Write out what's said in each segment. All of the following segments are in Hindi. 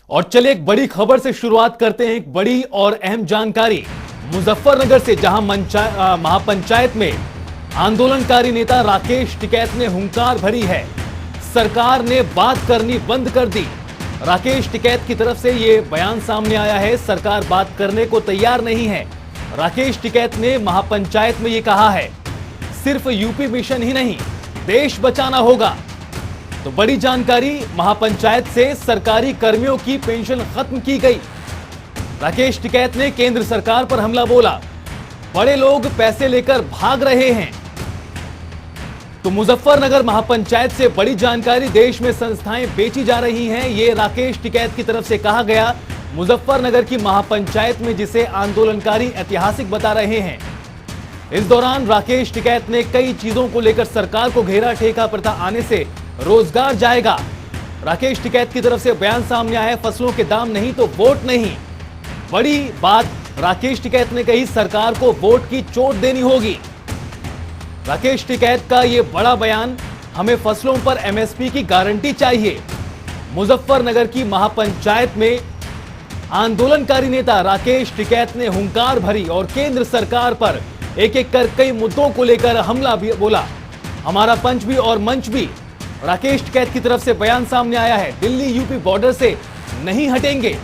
और चलिए एक बड़ी खबर से शुरुआत करते हैं। एक बड़ी और अहम जानकारी मुजफ्फरनगर से, जहां महापंचायत में आंदोलनकारी नेता राकेश टिकैत ने हुंकार भरी है। सरकार ने बात करनी बंद कर दी। राकेश टिकैत की तरफ से यह बयान सामने आया है, सरकार बात करने को तैयार नहीं है। राकेश टिकैत ने महापंचायत में यह कहा है, सिर्फ यूपी मिशन ही नहीं, देश बचाना होगा। तो बड़ी जानकारी, महापंचायत से सरकारी कर्मियों की पेंशन खत्म की गई। राकेश टिकैत ने केंद्र सरकार पर हमला बोला, बड़े लोग पैसे लेकर भाग रहे हैं। तो मुजफ्फरनगर महापंचायत से बड़ी जानकारी, देश में संस्थाएं बेची जा रही हैं, ये राकेश टिकैत की तरफ से कहा गया। मुजफ्फरनगर की महापंचायत में जिसे आंदोलनकारी ऐतिहासिक बता रहे हैं। इस दौरान राकेश टिकैत ने कई चीजों को लेकर सरकार को घेरा। ठेका प्रथा आने से रोजगार जाएगा। राकेश टिकैत की तरफ से बयान सामने आया है, फसलों के दाम नहीं तो वोट नहीं। बड़ी बात राकेश टिकैत ने कही, सरकार को वोट की चोट देनी होगी। राकेश टिकैत का यह बड़ा बयान, हमें फसलों पर एमएसपी की गारंटी चाहिए। मुजफ्फरनगर की महापंचायत में आंदोलनकारी नेता राकेश टिकैत ने हुंकार भरी और केंद्र सरकार पर एक एक कर कई मुद्दों को लेकर हमला भी बोला। हमारा पंच भी और मंच भी। राकेश टिकैत की तरफ से बयान सामने आया है, दिल्ली यूपी बॉर्डर से नहीं हटेंगे।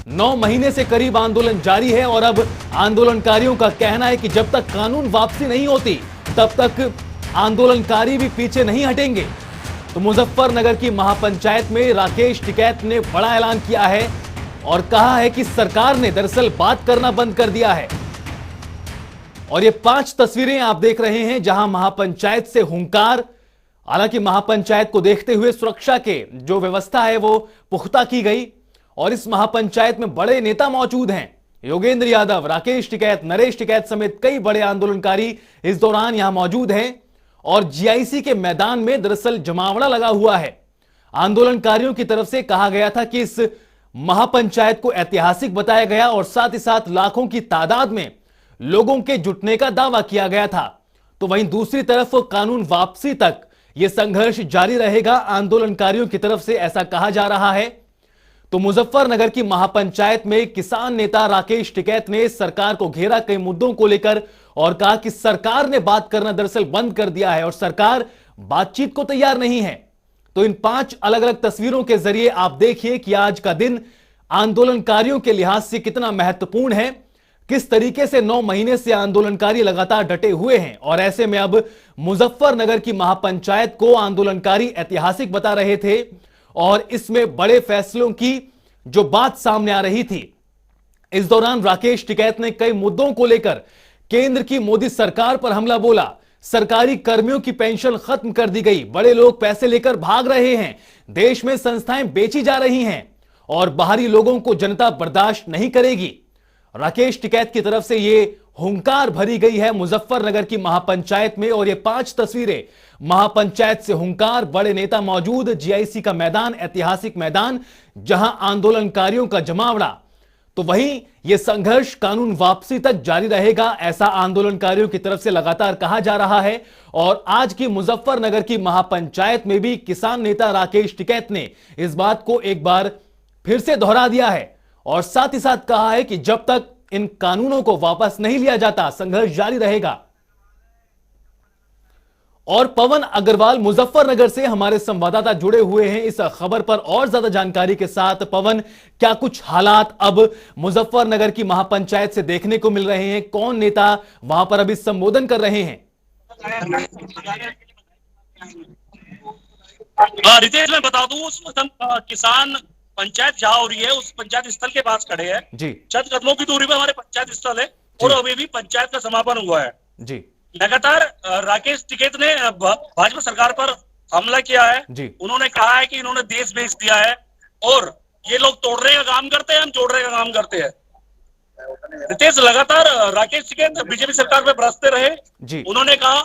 9 महीने से करीब आंदोलन जारी है और अब आंदोलनकारियों का कहना है कि जब तक कानून वापसी नहीं होती तब तक आंदोलनकारी भी पीछे नहीं हटेंगे। तो मुजफ्फरनगर की महापंचायत में राकेश टिकैत ने बड़ा ऐलान किया है और कहा है कि सरकार ने दरअसल बात करना बंद कर दिया है। और ये 5 तस्वीरें आप देख रहे हैं जहां महापंचायत से हुंकार। हालांकि महापंचायत को देखते हुए सुरक्षा के जो व्यवस्था है वो पुख्ता की गई और इस महापंचायत में बड़े नेता मौजूद हैं। योगेंद्र यादव, राकेश टिकैत, नरेश टिकैत समेत कई बड़े आंदोलनकारी इस दौरान यहां मौजूद हैं और जीआईसी के मैदान में दरअसल जमावड़ा लगा हुआ है। आंदोलनकारियों की तरफ से कहा गया था कि इस महापंचायत को ऐतिहासिक बताया गया और साथ ही साथ लाखों की तादाद में लोगों के जुटने का दावा किया गया था। तो वहीं दूसरी तरफ कानून वापसी तक यह संघर्ष जारी रहेगा, आंदोलनकारियों की तरफ से ऐसा कहा जा रहा है। तो मुजफ्फरनगर की महापंचायत में किसान नेता राकेश टिकैत ने सरकार को घेरा कई मुद्दों को लेकर और कहा कि सरकार ने बात करना दरअसल बंद कर दिया है और सरकार बातचीत को तैयार नहीं है। तो इन 5 अलग अलग तस्वीरों के जरिए आप देखिए कि आज का दिन आंदोलनकारियों के लिहाज से कितना महत्वपूर्ण है, किस तरीके से 9 महीने से आंदोलनकारी लगातार डटे हुए हैं। और ऐसे में अब मुजफ्फरनगर की महापंचायत को आंदोलनकारी ऐतिहासिक बता रहे थे और इसमें बड़े फैसलों की जो बात सामने आ रही थी। इस दौरान राकेश टिकैत ने कई मुद्दों को लेकर केंद्र की मोदी सरकार पर हमला बोला। सरकारी कर्मियों की पेंशन खत्म कर दी गई, बड़े लोग पैसे लेकर भाग रहे हैं, देश में संस्थाएं बेची जा रही हैं और बाहरी लोगों को जनता बर्दाश्त नहीं करेगी। राकेश टिकैत की तरफ से यह हुंकार भरी गई है मुजफ्फरनगर की महापंचायत में। और ये 5 तस्वीरें, महापंचायत से हुंकार, बड़े नेता मौजूद, जीआईसी का मैदान, ऐतिहासिक मैदान जहां आंदोलनकारियों का जमावड़ा। तो वहीं यह संघर्ष कानून वापसी तक जारी रहेगा, ऐसा आंदोलनकारियों की तरफ से लगातार कहा जा रहा है। और आज की मुजफ्फरनगर की महापंचायत में भी किसान नेता राकेश टिकैत ने इस बात को एक बार फिर से दोहरा दिया है और साथ ही साथ कहा है कि जब तक इन कानूनों को वापस नहीं लिया जाता संघर्ष जारी रहेगा। और पवन अग्रवाल मुजफ्फरनगर से हमारे संवाददाता जुड़े हुए हैं इस खबर पर और ज्यादा जानकारी के साथ। पवन, क्या कुछ हालात अब मुजफ्फरनगर की महापंचायत से देखने को मिल रहे हैं? कौन नेता वहां पर अभी संबोधन कर रहे हैं? रितेश, मैं बता दूं, उस किसान पंचायत जहां हो रही है उस पंचायत स्थल के पास खड़े हैं जी। चंद कदमों की दूरी पर हमारे पंचायत स्थल है और अभी भी पंचायत का समापन हुआ है जी। लगातार राकेश टिकैत ने भाजपा सरकार पर हमला किया है जी। उन्होंने कहा है कि इन्होंने देश बेच दिया है और ये लोग तोड़ने का काम करते हैं, हम जोड़ने का काम करते हैं। रितेश, लगातार राकेश टिकैत बीजेपी सरकार में बरसते रहे जी। उन्होंने कहा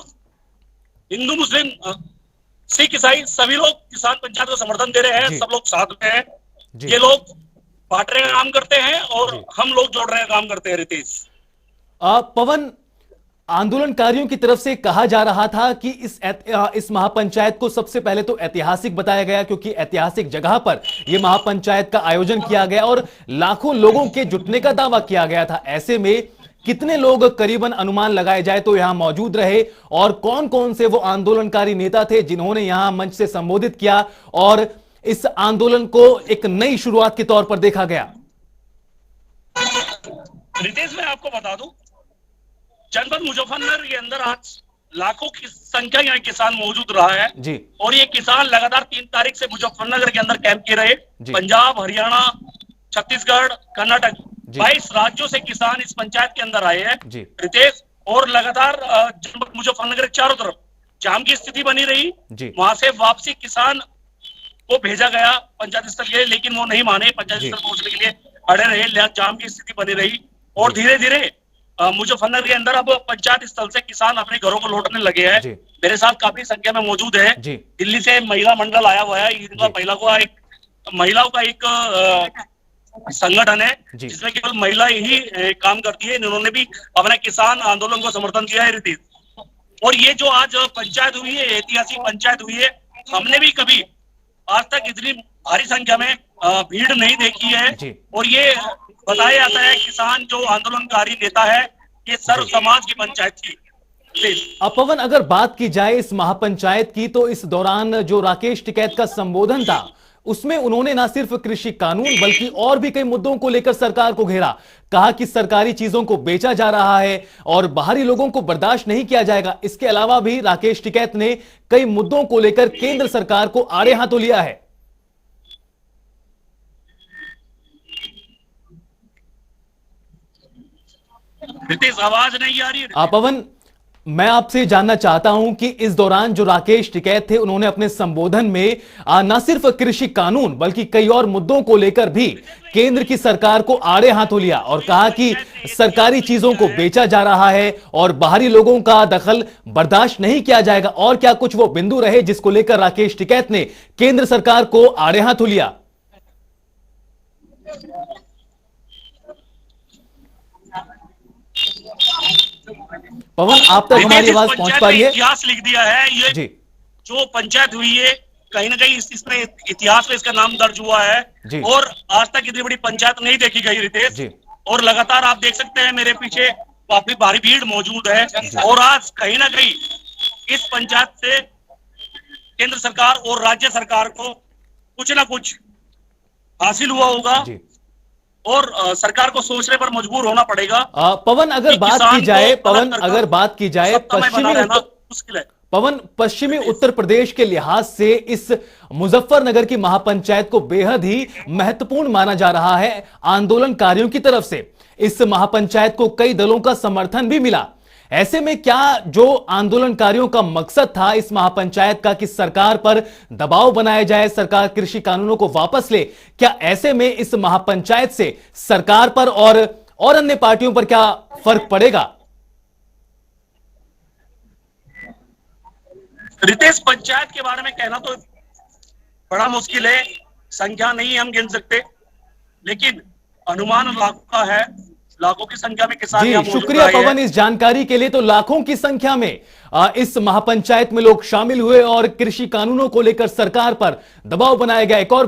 हिंदू मुस्लिम सिख ईसाई सभी लोग किसान पंचायत को समर्थन दे रहे हैं, सब लोग साथ में हैं। ये लोग बांटने का काम करते हैं और हम लोग जोड़ने का काम करते हैं। रितेश, पवन, आंदोलनकारियों की तरफ से कहा जा रहा था कि इस महापंचायत को सबसे पहले तो ऐतिहासिक बताया गया, क्योंकि ऐतिहासिक जगह पर यह महापंचायत का आयोजन किया गया और लाखों लोगों के जुटने का दावा किया गया था। ऐसे में कितने लोग करीबन अनुमान लगाए जाए तो यहां मौजूद रहे और कौन कौन से वो आंदोलनकारी नेता थे जिन्होंने यहां मंच से संबोधित किया और इस आंदोलन को एक नई शुरुआत के तौर पर देखा गया? रितेश, मैं आपको बता दूं, जनपद मुजफ्फरनगर के अंदर आज लाखों की संख्या यहाँ किसान मौजूद रहा है जी। और ये किसान लगातार 3 तारीख से मुजफ्फरनगर के अंदर कैंप किए रहे। पंजाब, हरियाणा, छत्तीसगढ़, कर्नाटक 22 राज्यों से किसान इस पंचायत के अंदर आए हैं रितेश। और लगातार जनपद मुजफ्फरनगर के चारों तरफ जाम की स्थिति बनी रही। वहां से वापसी किसान को भेजा गया पंचायत स्थल के लिए, लेकिन वो नहीं माने, पंचायत स्थल पहुंचने के लिए अड़े रहे, जाम की स्थिति बनी रही। और धीरे धीरे मुजफ्फरनगर के अंदर अब पंचायत स्थल से किसान अपने घरों को लौटने लगे हैं। मेरे साथ काफी संख्या में मौजूद है। दिल्ली से महिला मंडल आया हुआ है। महिलाओं का एक संगठन है जिसमें केवल महिला ही काम करती है। इन्होंने भी अपना किसान आंदोलन को समर्थन किया है रितेश। और ये जो आज पंचायत हुई है, ऐतिहासिक पंचायत हुई है, हमने भी कभी आज तक इतनी भारी संख्या में भीड़ नहीं देखी है। और ये बताया जाता है किसान जो आंदोलनकारी नेता है, ये सर्व समाज की पंचायत थी। पवन, अगर बात की जाए इस महापंचायत की तो इस दौरान जो राकेश टिकैत का संबोधन था उसमें उन्होंने न सिर्फ कृषि कानून बल्कि और भी कई मुद्दों को लेकर सरकार को घेरा। कहा कि सरकारी चीजों को बेचा जा रहा है और बाहरी लोगों को बर्दाश्त नहीं किया जाएगा। इसके अलावा भी राकेश टिकैत ने कई मुद्दों को लेकर केंद्र सरकार को आड़े हाथों लिया है। रितेश, आवाज नहीं आ रही है। पवन, मैं आपसे जानना चाहता हूं कि इस दौरान जो राकेश टिकैत थे उन्होंने अपने संबोधन में न सिर्फ कृषि कानून बल्कि कई और मुद्दों को लेकर भी केंद्र की सरकार को आड़े हाथों लिया और कहा कि सरकारी चीजों को बेचा जा रहा है और बाहरी लोगों का दखल बर्दाश्त नहीं किया जाएगा। और क्या कुछ वो बिंदु रहे जिसको लेकर राकेश टिकैत ने केंद्र सरकार को आड़े हाथों लिया? पवन, आप तक हमारी आवाज पहुंच पा रही है? इतिहास लिख दिया है ये जी। जो पंचायत हुई है कहीं ना कहीं इसमें इतिहास में इसका नाम दर्ज हुआ है और आज तक इतनी बड़ी पंचायत नहीं देखी गई रितेश। और लगातार आप देख सकते हैं मेरे पीछे काफी भारी भीड़ मौजूद है। और आज कहीं ना कहीं इस पंचायत से केंद्र सरकार और राज्य सरकार को कुछ ना कुछ हासिल हुआ होगा और सरकार को सोचने पर मजबूर होना पड़ेगा। पवन, अगर बात की जाए पश्चिमी उत्तर प्रदेश के लिहाज से इस मुजफ्फरनगर की महापंचायत को बेहद ही महत्वपूर्ण माना जा रहा है आंदोलनकारियों की तरफ से। इस महापंचायत को कई दलों का समर्थन भी मिला। ऐसे में क्या जो आंदोलनकारियों का मकसद था इस महापंचायत का कि सरकार पर दबाव बनाया जाए, सरकार कृषि कानूनों को वापस ले, क्या ऐसे में इस महापंचायत से सरकार पर और अन्य पार्टियों पर क्या फर्क पड़ेगा? रितेश, पंचायत के बारे में कहना तो बड़ा मुश्किल है, संख्या नहीं हम गिन सकते, लेकिन अनुमान लाखों का है। लाखों की संख्या में किसान जी। शुक्रिया पवन इस जानकारी के लिए। तो लाखों की संख्या में इस महापंचायत में लोग शामिल हुए और कृषि कानूनों को लेकर सरकार पर दबाव बनाया गया। एक और